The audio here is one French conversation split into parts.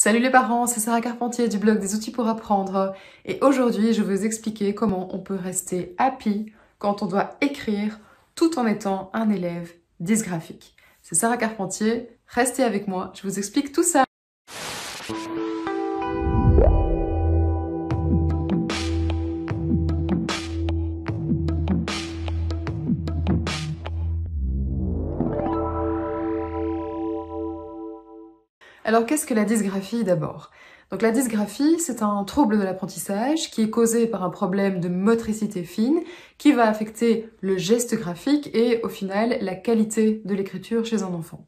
Salut les parents, c'est Sarah Carpentier du blog des outils pour apprendre et aujourd'hui je vais vous expliquer comment on peut rester happy quand on doit écrire tout en étant un élève dysgraphique. C'est Sarah Carpentier, restez avec moi, je vous explique tout ça. Alors qu'est-ce que la dysgraphie d'abord? Donc la dysgraphie, c'est un trouble de l'apprentissage qui est causé par un problème de motricité fine qui va affecter le geste graphique et au final la qualité de l'écriture chez un enfant.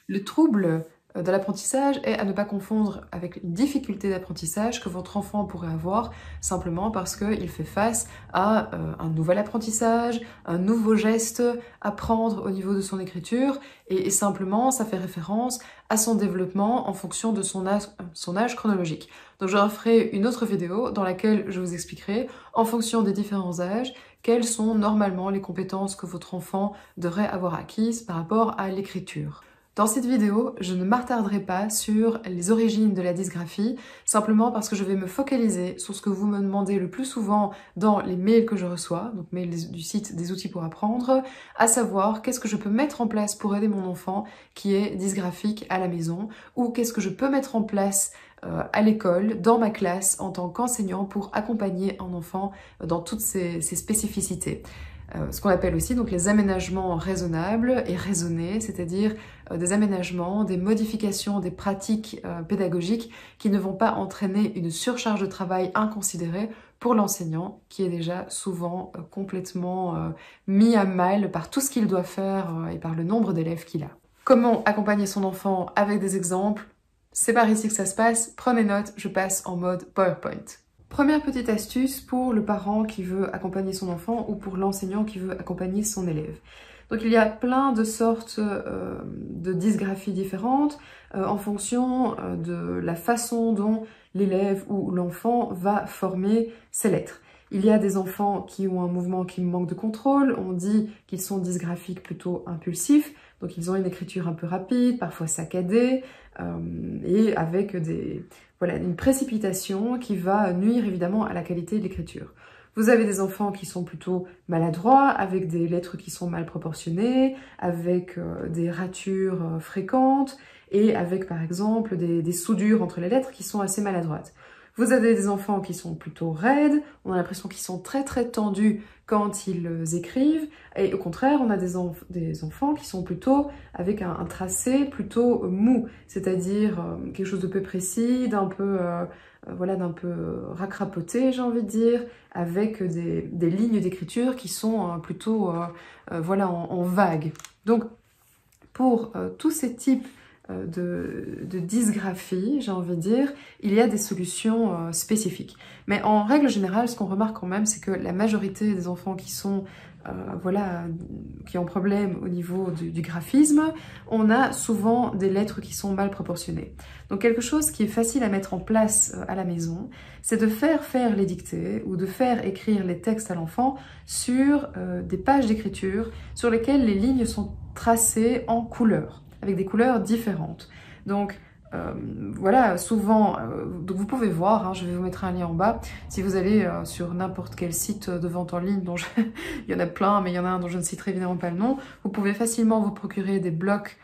Le trouble de l'apprentissage est à ne pas confondre avec une difficulté d'apprentissage que votre enfant pourrait avoir simplement parce qu'il fait face à un nouvel apprentissage, un nouveau geste à prendre au niveau de son écriture et simplement ça fait référence à son développement en fonction de son âge chronologique. Donc je referai une autre vidéo dans laquelle je vous expliquerai en fonction des différents âges quelles sont normalement les compétences que votre enfant devrait avoir acquises par rapport à l'écriture. Dans cette vidéo, je ne m'attarderai pas sur les origines de la dysgraphie, simplement parce que je vais me focaliser sur ce que vous me demandez le plus souvent dans les mails que je reçois, donc mails du site des outils pour apprendre, à savoir qu'est-ce que je peux mettre en place pour aider mon enfant qui est dysgraphique à la maison, ou qu'est-ce que je peux mettre en place à l'école, dans ma classe, en tant qu'enseignant pour accompagner un enfant dans toutes ses spécificités. Ce qu'on appelle aussi donc les aménagements raisonnables et raisonnés, c'est-à-dire des aménagements, des modifications, des pratiques pédagogiques qui ne vont pas entraîner une surcharge de travail inconsidérée pour l'enseignant qui est déjà souvent complètement mis à mal par tout ce qu'il doit faire et par le nombre d'élèves qu'il a. Comment accompagner son enfant avec des exemples? C'est par ici que ça se passe, prenez note, je passe en mode PowerPoint. Première petite astuce pour le parent qui veut accompagner son enfant ou pour l'enseignant qui veut accompagner son élève. Donc il y a plein de sortes de dysgraphies différentes en fonction de la façon dont l'élève ou l'enfant va former ses lettres. Il y a des enfants qui ont un mouvement qui manque de contrôle, on dit qu'ils sont dysgraphiques plutôt impulsifs, donc ils ont une écriture un peu rapide, parfois saccadée, et avec une précipitation qui va nuire évidemment à la qualité de l'écriture. Vous avez des enfants qui sont plutôt maladroits, avec des lettres qui sont mal proportionnées, avec des ratures fréquentes, et avec par exemple des soudures entre les lettres qui sont assez maladroites. Vous avez des enfants qui sont plutôt raides, on a l'impression qu'ils sont très tendus quand ils écrivent, et au contraire, on a des enfants qui sont plutôt avec un tracé plutôt mou, c'est-à-dire quelque chose de peu précis, d'un peu racrapoté, j'ai envie de dire, avec des lignes d'écriture qui sont plutôt en vague. Donc, pour tous ces types de dysgraphie, j'ai envie de dire, il y a des solutions spécifiques. Mais en règle générale, ce qu'on remarque quand même, c'est que la majorité des enfants qui sont qui ont problème au niveau du graphisme, on a souvent des lettres qui sont mal proportionnées. Donc quelque chose qui est facile à mettre en place à la maison, c'est de faire les dictées ou de faire écrire les textes à l'enfant sur des pages d'écriture sur lesquelles les lignes sont tracées en couleurs, avec des couleurs différentes. Donc souvent, donc vous pouvez voir, je vais vous mettre un lien en bas, si vous allez sur n'importe quel site de vente en ligne, il y en a plein, mais il y en a un dont je ne citerai évidemment pas le nom, vous pouvez facilement vous procurer des blocs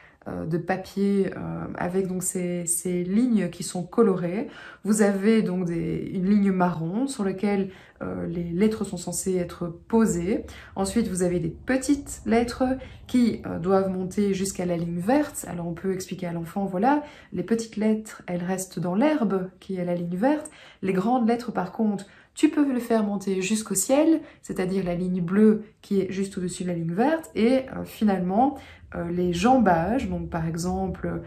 de papier avec donc ces lignes qui sont colorées. Vous avez donc une ligne marron sur laquelle les lettres sont censées être posées. Ensuite, vous avez des petites lettres qui doivent monter jusqu'à la ligne verte. Alors, on peut expliquer à l'enfant, voilà, les petites lettres, elles restent dans l'herbe qui est la ligne verte. Les grandes lettres, par contre, tu peux le faire monter jusqu'au ciel, c'est-à-dire la ligne bleue qui est juste au-dessus de la ligne verte, et finalement, les jambages, donc par exemple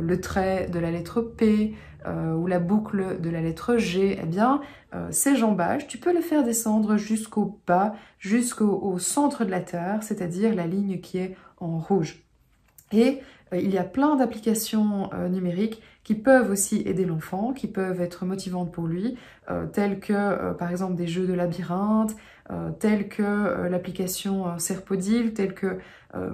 le trait de la lettre P ou la boucle de la lettre G, eh bien ces jambages, tu peux les faire descendre jusqu'au bas, jusqu'au centre de la terre, c'est-à-dire la ligne qui est en rouge. Et il y a plein d'applications numériques qui peuvent aussi aider l'enfant, qui peuvent être motivantes pour lui, telles que par exemple des jeux de labyrinthe, telles que l'application Serpodil, telles que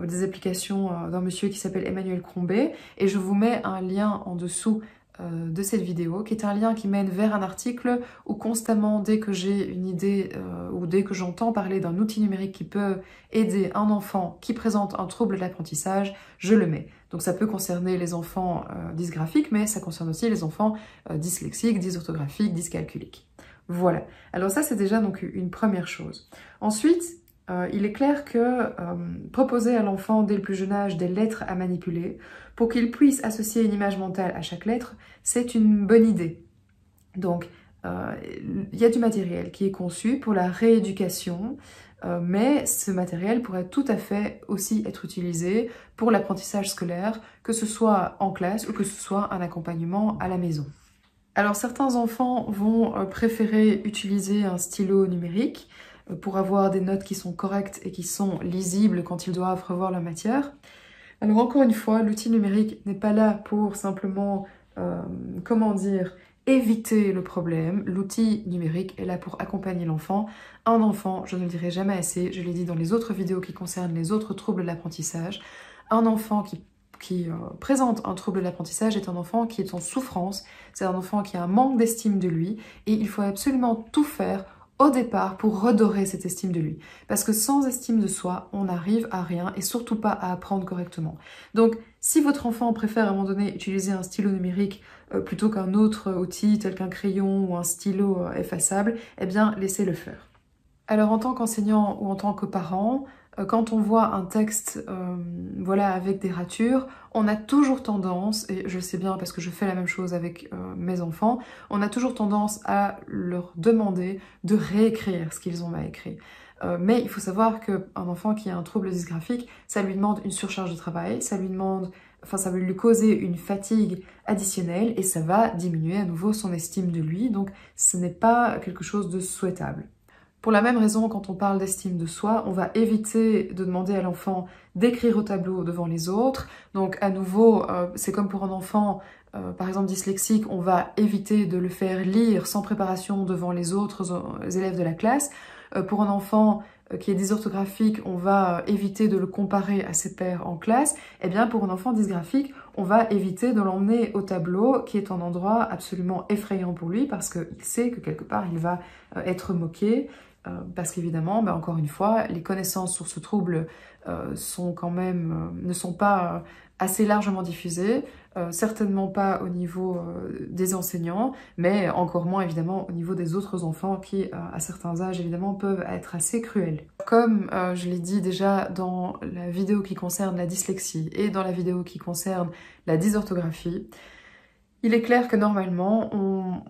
des applications d'un monsieur qui s'appelle Emmanuel Crombé. Et je vous mets un lien en dessous de cette vidéo, qui est un lien qui mène vers un article où constamment, dès que j'ai une idée ou dès que j'entends parler d'un outil numérique qui peut aider un enfant qui présente un trouble de l'apprentissage, je le mets. Donc ça peut concerner les enfants dysgraphiques, mais ça concerne aussi les enfants dyslexiques, dysorthographiques, dyscalculiques. Voilà. Alors ça, c'est déjà donc une première chose. Ensuite, il est clair que proposer à l'enfant dès le plus jeune âge des lettres à manipuler pour qu'il puisse associer une image mentale à chaque lettre, c'est une bonne idée. Donc, il y a du matériel qui est conçu pour la rééducation, mais ce matériel pourrait tout à fait aussi être utilisé pour l'apprentissage scolaire, que ce soit en classe ou que ce soit un accompagnement à la maison. Alors certains enfants vont préférer utiliser un stylo numérique pour avoir des notes qui sont correctes et qui sont lisibles quand ils doivent revoir la matière. Alors encore une fois, l'outil numérique n'est pas là pour simplement, éviter le problème. L'outil numérique est là pour accompagner l'enfant. Un enfant, je ne le dirai jamais assez, je l'ai dit dans les autres vidéos qui concernent les autres troubles de l'apprentissage, un enfant qui présente un trouble de l'apprentissage est un enfant qui est en souffrance, c'est un enfant qui a un manque d'estime de lui, et il faut absolument tout faire au départ pour redorer cette estime de lui. Parce que sans estime de soi, on n'arrive à rien et surtout pas à apprendre correctement. Donc, si votre enfant préfère à un moment donné utiliser un stylo numérique plutôt qu'un autre outil tel qu'un crayon ou un stylo effaçable, eh bien, laissez-le faire. Alors, en tant qu'enseignant ou en tant que parent, quand on voit un texte avec des ratures, on a toujours tendance, et je le sais bien parce que je fais la même chose avec mes enfants, on a toujours tendance à leur demander de réécrire ce qu'ils ont mal écrit. Mais il faut savoir qu'un enfant qui a un trouble dysgraphique, ça lui demande une surcharge de travail, ça va lui causer une fatigue additionnelle et ça va diminuer à nouveau son estime de lui, donc ce n'est pas quelque chose de souhaitable. Pour la même raison, quand on parle d'estime de soi, on va éviter de demander à l'enfant d'écrire au tableau devant les autres. Donc à nouveau, c'est comme pour un enfant, par exemple dyslexique, on va éviter de le faire lire sans préparation devant les autres élèves de la classe. Pour un enfant qui est dysorthographique, on va éviter de le comparer à ses pairs en classe. Eh bien, pour un enfant dysgraphique, on va éviter de l'emmener au tableau, qui est un endroit absolument effrayant pour lui, parce qu'il sait que quelque part, il va être moqué. Parce qu'évidemment, encore une fois, les connaissances sur ce trouble ne sont pas assez largement diffusées, certainement pas au niveau des enseignants, mais encore moins évidemment au niveau des autres enfants qui, à certains âges évidemment, peuvent être assez cruels. Comme je l'ai dit déjà dans la vidéo qui concerne la dyslexie et dans la vidéo qui concerne la dysorthographie, il est clair que normalement, on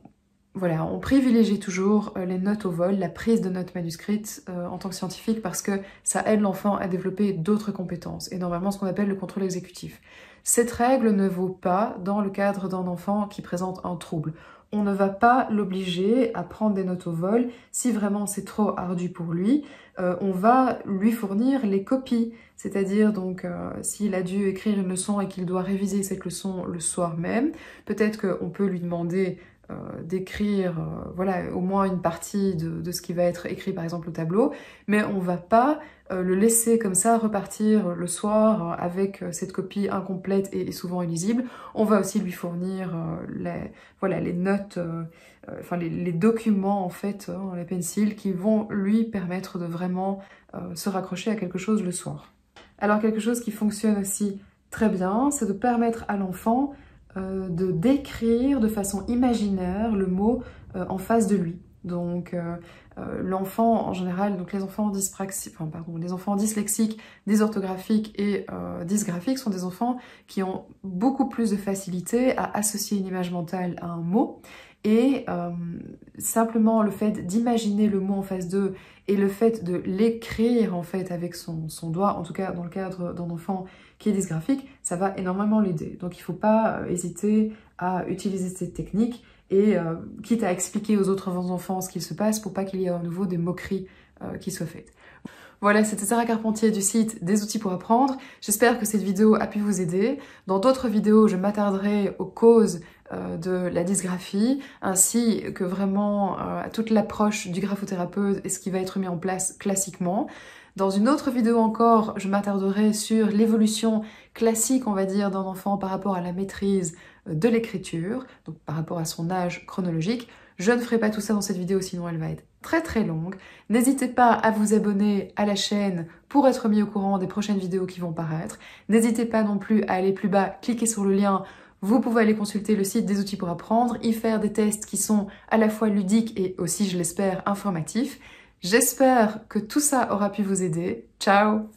privilégie toujours les notes au vol, la prise de notes manuscrites en tant que scientifique parce que ça aide l'enfant à développer d'autres compétences et normalement ce qu'on appelle le contrôle exécutif. Cette règle ne vaut pas dans le cadre d'un enfant qui présente un trouble. On ne va pas l'obliger à prendre des notes au vol si vraiment c'est trop ardu pour lui. On va lui fournir les copies, c'est-à-dire donc s'il a dû écrire une leçon et qu'il doit réviser cette leçon le soir même, peut-être qu'on peut lui demander d'écrire au moins une partie de ce qui va être écrit par exemple au tableau, mais on va pas le laisser comme ça repartir le soir avec cette copie incomplète et souvent illisible. On va aussi lui fournir les notes, les documents en fait, les pencils qui vont lui permettre de vraiment se raccrocher à quelque chose le soir. Alors quelque chose qui fonctionne aussi très bien, c'est de permettre à l'enfant de décrire de façon imaginaire le mot en face de lui. Donc l'enfant en général, donc les enfants dyslexiques, dysorthographiques et dysgraphiques sont des enfants qui ont beaucoup plus de facilité à associer une image mentale à un mot. Et simplement le fait d'imaginer le mot en face d'eux et le fait de l'écrire en fait avec son doigt, en tout cas dans le cadre d'un enfant qui est dysgraphique, ça va énormément l'aider. Donc il ne faut pas hésiter à utiliser cette technique et quitte à expliquer aux autres enfants ce qu'il se passe pour pas qu'il y ait à nouveau des moqueries qui soient faites. Voilà, c'était Sarah Carpentier du site Des outils pour apprendre. J'espère que cette vidéo a pu vous aider. Dans d'autres vidéos, je m'attarderai aux causes de la dysgraphie, ainsi que vraiment à toute l'approche du graphothérapeute et ce qui va être mis en place classiquement. Dans une autre vidéo encore, je m'attarderai sur l'évolution classique, on va dire, d'un enfant par rapport à la maîtrise de l'écriture, donc par rapport à son âge chronologique. Je ne ferai pas tout ça dans cette vidéo, sinon elle va être très très longue. N'hésitez pas à vous abonner à la chaîne pour être mis au courant des prochaines vidéos qui vont paraître. N'hésitez pas non plus à aller plus bas, cliquer sur le lien. Vous pouvez aller consulter le site des outils pour apprendre, y faire des tests qui sont à la fois ludiques et aussi, je l'espère, informatifs. J'espère que tout ça aura pu vous aider. Ciao!